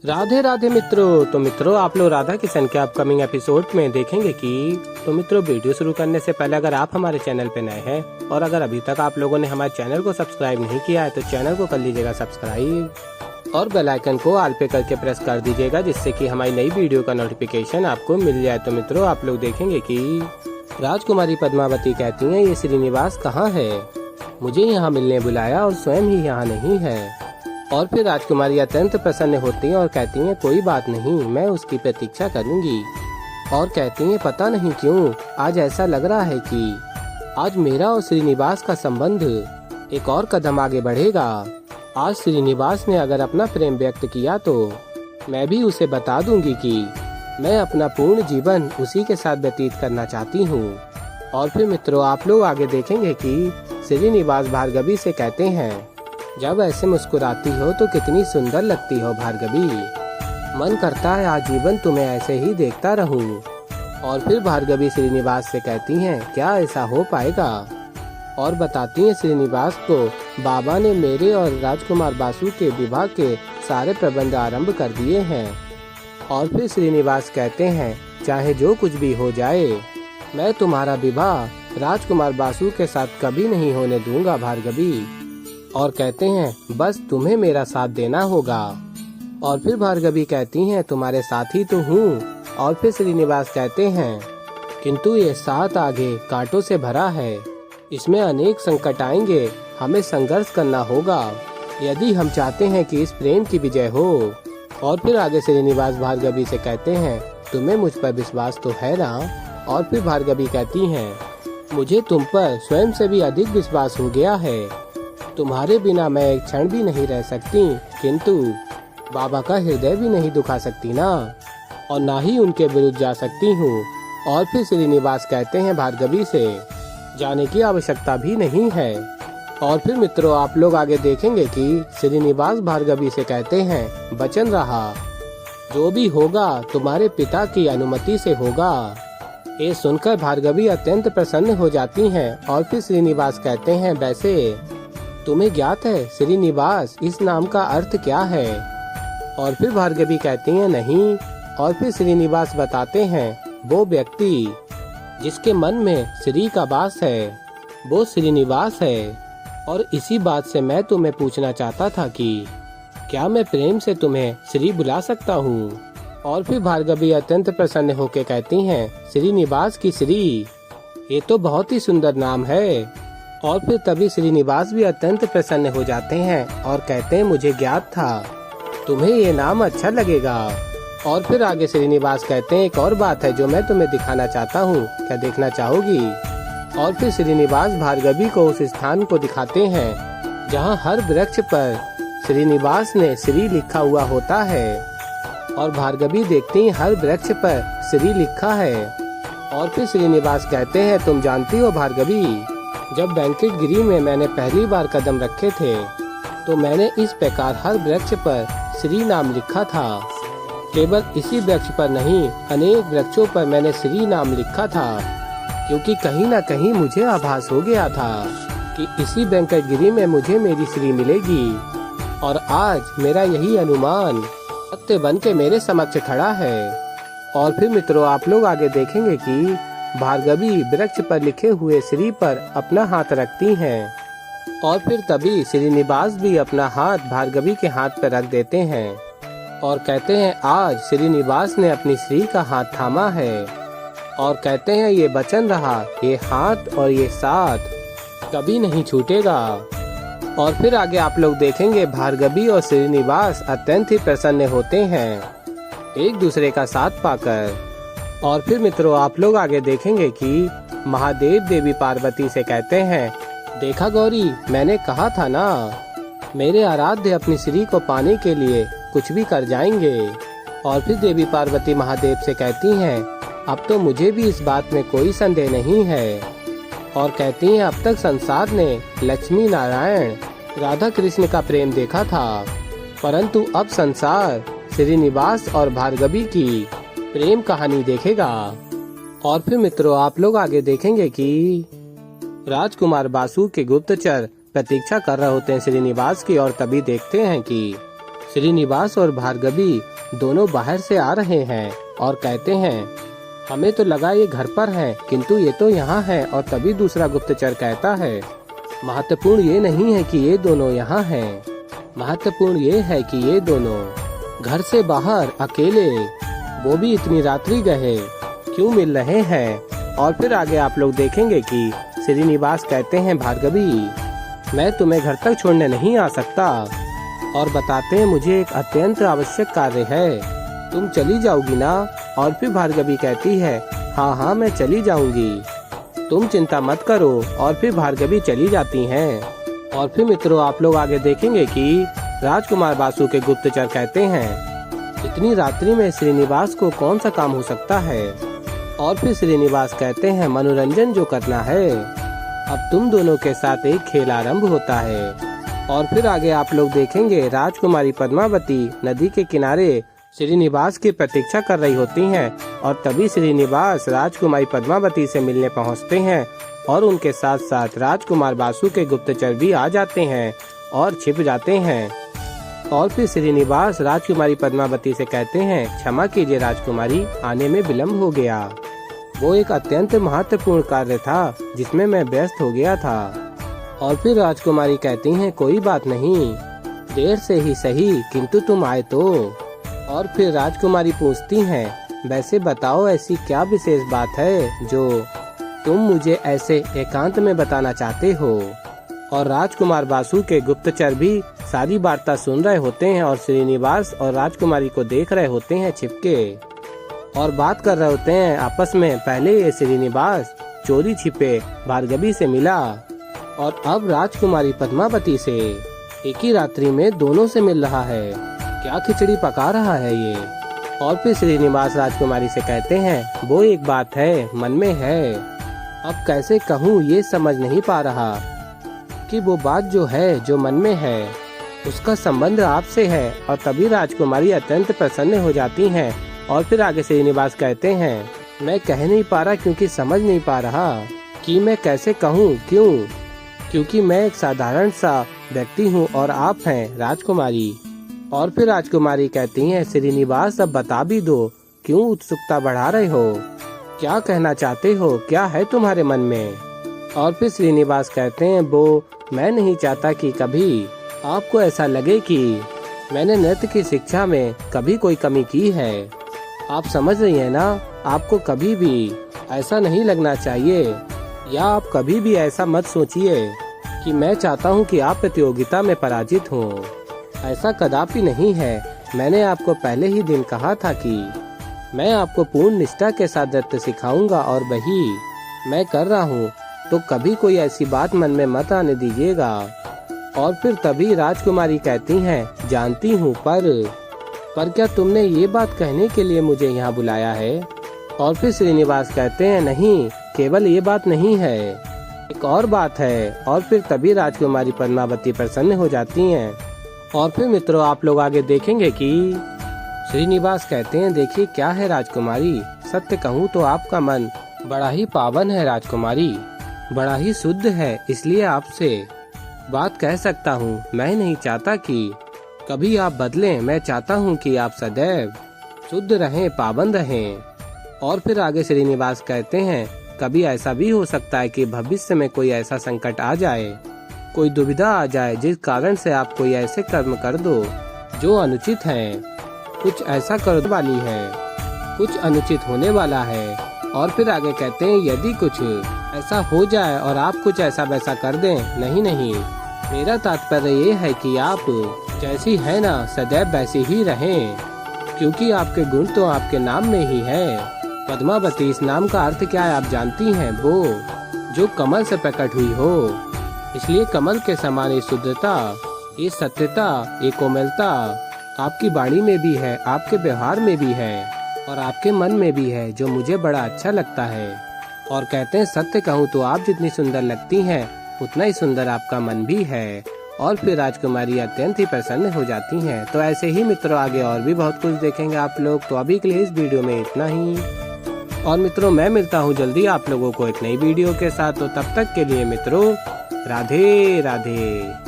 राधे राधे मित्रों। तो मित्रों, आप लोग राधा किशन के अपकमिंग एपिसोड में देखेंगे कि मित्रों, वीडियो शुरू करने से पहले अगर आप हमारे चैनल पे नए हैं और अगर अभी तक आप लोगों ने हमारे चैनल को सब्सक्राइब नहीं किया है तो चैनल को कर लीजिएगा सब्सक्राइब और बेल आइकन को ऑल पे करके प्रेस कर दीजिएगा, जिससे कि हमारी नई वीडियो का नोटिफिकेशन आपको मिल जाए। तो मित्रों, आप लोग देखेंगे कि राजकुमारी पद्मावती कहती हैं, ये श्रीनिवास कहाँ है? मुझे यहाँ मिलने बुलाया और स्वयं ही यहाँ नहीं है। और फिर राजकुमारी अत्यंत प्रसन्न होती हैं और कहती हैं, कोई बात नहीं, मैं उसकी प्रतीक्षा करूंगी। और कहती हैं, पता नहीं क्यों आज ऐसा लग रहा है कि आज मेरा और श्रीनिवास का संबंध एक और कदम आगे बढ़ेगा। आज श्रीनिवास ने अगर अपना प्रेम व्यक्त किया तो मैं भी उसे बता दूंगी कि मैं अपना पूर्ण जीवन उसी के साथ व्यतीत करना चाहती हूँ। और फिर मित्रों, आप लोग आगे देखेंगे कि श्रीनिवास भार्गवी से कहते हैं, जब ऐसे मुस्कुराती हो तो कितनी सुंदर लगती हो भार्गवी, मन करता है आजीवन तुम्हें ऐसे ही देखता रहूं। और फिर भार्गवी श्रीनिवास से कहती हैं, क्या ऐसा हो पाएगा? और बताती हैं श्रीनिवास को, बाबा ने मेरे और राजकुमार बासु के विवाह के सारे प्रबंध आरंभ कर दिए हैं। और फिर श्रीनिवास कहते हैं, चाहे जो कुछ भी हो जाए, मैं तुम्हारा विवाह राजकुमार बासु के साथ कभी नहीं होने दूंगा भार्गवी। और कहते हैं, बस तुम्हें मेरा साथ देना होगा। और फिर भार्गवी कहती हैं, तुम्हारे साथ ही तो हूँ। और फिर श्रीनिवास कहते हैं, किंतु ये साथ आगे कांटों से भरा है, इसमें अनेक संकट आएंगे, हमें संघर्ष करना होगा यदि हम चाहते हैं कि इस प्रेम की विजय हो। और फिर आगे श्रीनिवास भार्गवी से कहते हैं, तुम्हें मुझ पर विश्वास तो है ना? और फिर भार्गवी कहती हैं, मुझे तुम पर स्वयं से भी अधिक विश्वास हो गया है। तुम्हारे बिना मैं एक क्षण भी नहीं रह सकती, किंतु बाबा का हृदय भी नहीं दुखा सकती ना, और ना ही उनके विरुद्ध जा सकती हूँ। और फिर श्रीनिवास कहते हैं भार्गवी से, जाने की आवश्यकता भी नहीं है। और फिर मित्रों, आप लोग आगे देखेंगे कि श्रीनिवास भार्गवी से कहते हैं, वचन रहा, जो भी होगा तुम्हारे पिता की अनुमति से होगा। ये सुनकर भार्गवी अत्यंत प्रसन्न हो जाती हैं। और फिर श्रीनिवास कहते हैं, वैसे तुम्हें ज्ञात है श्रीनिवास इस नाम का अर्थ क्या है? और फिर भार्गवी कहती हैं, नहीं। और फिर श्रीनिवास बताते हैं, वो व्यक्ति जिसके मन में श्री का वास है वो श्रीनिवास है। और इसी बात से मैं तुम्हें पूछना चाहता था कि क्या मैं प्रेम से तुम्हें श्री बुला सकता हूँ? और फिर भार्गवी अत्यंत प्रसन्न होकर कहती हैं, श्रीनिवास की श्री, ये तो बहुत ही सुंदर नाम है। और फिर तभी श्रीनिवास भी अत्यंत प्रसन्न हो जाते हैं और कहते हैं, मुझे ज्ञात था तुम्हें ये नाम अच्छा लगेगा। और फिर आगे श्रीनिवास कहते हैं, एक और बात है जो मैं तुम्हें दिखाना चाहता हूँ, क्या देखना चाहोगी? और फिर श्रीनिवास भार्गवी को उस स्थान को दिखाते हैं जहाँ हर वृक्ष पर श्रीनिवास ने श्री लिखा हुआ होता है। और भार्गवी देखती हैं, हर वृक्ष पर श्री लिखा है। और फिर श्रीनिवास कहते हैं, तुम जानती हो भार्गवी, जब बैंकेट गिरी में मैंने पहली बार कदम रखे थे तो मैंने इस प्रकार हर वृक्ष पर श्री नाम लिखा था। केवल इसी वृक्ष पर नहीं, अनेक वृक्षों पर मैंने श्री नाम लिखा था, क्योंकि कहीं न कहीं मुझे आभास हो गया था कि इसी बैंकेट गिरी में मुझे मेरी श्री मिलेगी। और आज मेरा यही अनुमान सत्य बन के मेरे समक्ष खड़ा है। और फिर मित्रों, आप लोग आगे देखेंगे कि भार्गवी वृक्ष पर लिखे हुए श्री पर अपना हाथ रखती हैं। और फिर तभी श्रीनिवास भी अपना हाथ भार्गवी के हाथ पर रख देते हैं और कहते हैं, आज श्रीनिवास ने अपनी श्री का हाथ थामा है। और कहते हैं, ये वचन रहा, ये हाथ और ये साथ कभी नहीं छूटेगा। और फिर आगे आप लोग देखेंगे, भार्गवी और श्रीनिवास अत्यंत ही प्रसन्न होते हैं एक दूसरे का साथ पाकर। और फिर मित्रों, आप लोग आगे देखेंगे कि महादेव देवी पार्वती से कहते हैं, देखा गौरी, मैंने कहा था ना, मेरे आराध्य अपनी श्री को पाने के लिए कुछ भी कर जाएंगे। और फिर देवी पार्वती महादेव से कहती हैं, अब तो मुझे भी इस बात में कोई संदेह नहीं है। और कहती हैं, अब तक संसार ने लक्ष्मी नारायण राधा कृष्ण का प्रेम देखा था, परंतु अब संसार श्रीनिवास और भार्गवी की प्रेम कहानी देखेगा। और फिर मित्रों, आप लोग आगे देखेंगे कि राजकुमार बासु के गुप्तचर प्रतीक्षा कर रहे होते हैं श्रीनिवास की, और तभी देखते हैं कि श्रीनिवास और भार्गवी दोनों बाहर से आ रहे हैं और कहते हैं, हमें तो लगा ये घर पर है, किंतु ये तो यहाँ है। और तभी दूसरा गुप्तचर कहता है, महत्वपूर्ण ये नहीं है कि ये दोनों यहाँ हैं, महत्वपूर्ण ये है कि ये दोनों घर से बाहर अकेले, वो भी इतनी रात्रि गए, क्यों मिल रहे हैं। और फिर आगे आप लोग देखेंगे कि श्रीनिवास कहते हैं, भार्गवी मैं तुम्हें घर तक छोड़ने नहीं आ सकता, और बताते हैं मुझे एक अत्यंत आवश्यक कार्य है, तुम चली जाओगी ना। और फिर भार्गवी कहती है, हाँ हाँ मैं चली जाऊंगी, तुम चिंता मत करो। और फिर भार्गवी चली जाती हैं। और फिर मित्रों आप लोग आगे देखेंगे कि राजकुमार बासु के गुप्तचर कहते हैं, इतनी रात्रि में श्रीनिवास को कौन सा काम हो सकता है। और फिर श्रीनिवास कहते हैं, मनोरंजन जो करना है, अब तुम दोनों के साथ एक खेल आरंभ होता है। और फिर आगे आप लोग देखेंगे राजकुमारी पद्मावती नदी के किनारे श्रीनिवास की प्रतीक्षा कर रही होती हैं। और तभी श्रीनिवास राजकुमारी पद्मावती से मिलने पहुंचते हैं और उनके साथ साथ राजकुमार बासु के गुप्तचर भी आ जाते हैं और छिप जाते हैं। और फिर श्रीनिवास राजकुमारी पद्मावती से कहते हैं, क्षमा कीजिए राजकुमारी, आने में विलम्ब हो गया, वो एक अत्यंत महत्वपूर्ण कार्य था जिसमें मैं व्यस्त हो गया था। और फिर राजकुमारी कहती हैं, कोई बात नहीं, देर से ही सही, किंतु तुम आए तो। और फिर राजकुमारी पूछती हैं, वैसे बताओ ऐसी क्या विशेष बात है जो तुम मुझे ऐसे एकांत में बताना चाहते हो। और राजकुमार बासु के गुप्तचर भी सारी वार्ता सुन रहे होते हैं और श्रीनिवास और राजकुमारी को देख रहे होते हैं छिपके, और बात कर रहे होते हैं आपस में। पहले ये श्रीनिवास चोरी छिपे भार्गवी से मिला और अब राजकुमारी पद्मावती से एक ही रात्रि में दोनों से मिल रहा है, क्या खिचड़ी पका रहा है ये। और फिर श्रीनिवास राजकुमारी से कहते हैं, वो एक बात है मन में है, अब कैसे कहूँ ये समझ नहीं पा रहा कि वो बात जो है जो मन में है उसका संबंध आपसे है। और तभी राजकुमारी अत्यंत प्रसन्न हो जाती हैं। और फिर आगे श्रीनिवास कहते हैं, मैं कह नहीं पा रहा क्योंकि समझ नहीं पा रहा कि मैं कैसे कहूँ, क्योंकि मैं एक साधारण सा व्यक्ति हूँ और आप हैं राजकुमारी। और फिर राजकुमारी कहती हैं, श्रीनिवास अब बता भी दो, क्यों उत्सुकता बढ़ा रहे हो, क्या कहना चाहते हो, क्या है तुम्हारे मन में। और फिर श्रीनिवास कहते हैं, वो मैं नहीं चाहता कि कभी आपको ऐसा लगे कि मैंने नृत्य की शिक्षा में कभी कोई कमी की है। आप समझ रही हैं ना, आपको कभी भी ऐसा नहीं लगना चाहिए, या आप कभी भी ऐसा मत सोचिए कि मैं चाहता हूं कि आप प्रतियोगिता में पराजित हों। ऐसा कदापि नहीं है। मैंने आपको पहले ही दिन कहा था कि मैं आपको पूर्ण निष्ठा के साथ नृत्य सिखाऊंगा और वही मैं कर रहा हूँ, तो कभी कोई ऐसी बात मन में मत आने दीजिएगा। और फिर तभी राजकुमारी कहती हैं, जानती हूँ पर क्या तुमने ये बात कहने के लिए मुझे यहाँ बुलाया है। और फिर श्रीनिवास कहते हैं, नहीं, केवल ये बात नहीं है, एक और बात है। और फिर तभी राजकुमारी पद्मावती प्रसन्न हो जाती हैं। और फिर मित्रों आप लोग आगे देखेंगे कि श्रीनिवास कहते हैं, देखिए क्या है राजकुमारी, सत्य कहूँ तो आपका मन बड़ा ही पावन है राजकुमारी, बड़ा ही शुद्ध है, इसलिए आपसे बात कह सकता हूँ। मैं नहीं चाहता कि कभी आप बदलें, मैं चाहता हूँ कि आप सदैव शुद्ध रहें, पावन रहें। और फिर आगे श्रीनिवास कहते हैं, कभी ऐसा भी हो सकता है कि भविष्य में कोई ऐसा संकट आ जाए, कोई दुविधा आ जाए, जिस कारण से आप कोई ऐसे कर्म कर दो जो अनुचित है, कुछ ऐसा करने वाली है, कुछ अनुचित होने वाला है। और फिर आगे कहते हैं, यदि कुछ ऐसा हो जाए और आप कुछ ऐसा वैसा कर दें, नहीं, मेरा तात्पर्य ये है कि आप जैसी है ना सदैव वैसी ही रहें, क्योंकि आपके गुण तो आपके नाम में ही है। पद्मावती, इस नाम का अर्थ क्या है आप जानती हैं, वो जो कमल से प्रकट हुई हो, इसलिए कमल के समान ये शुद्धता, ये सत्यता, ये कोमलता आपकी वाणी में भी है, आपके व्यवहार में भी है और आपके मन में भी है, जो मुझे बड़ा अच्छा लगता है। और कहते हैं, सत्य कहूँ तो आप जितनी सुंदर लगती हैं उतना ही सुंदर आपका मन भी है। और फिर राजकुमारी अत्यंत ही प्रसन्न हो जाती हैं। तो ऐसे ही मित्रों आगे और भी बहुत कुछ देखेंगे आप लोग। तो अभी के लिए इस वीडियो में इतना ही, और मित्रों मैं मिलता हूँ जल्दी आप लोगों को एक नई वीडियो के साथ। तो तब तक के लिए मित्रों राधे राधे।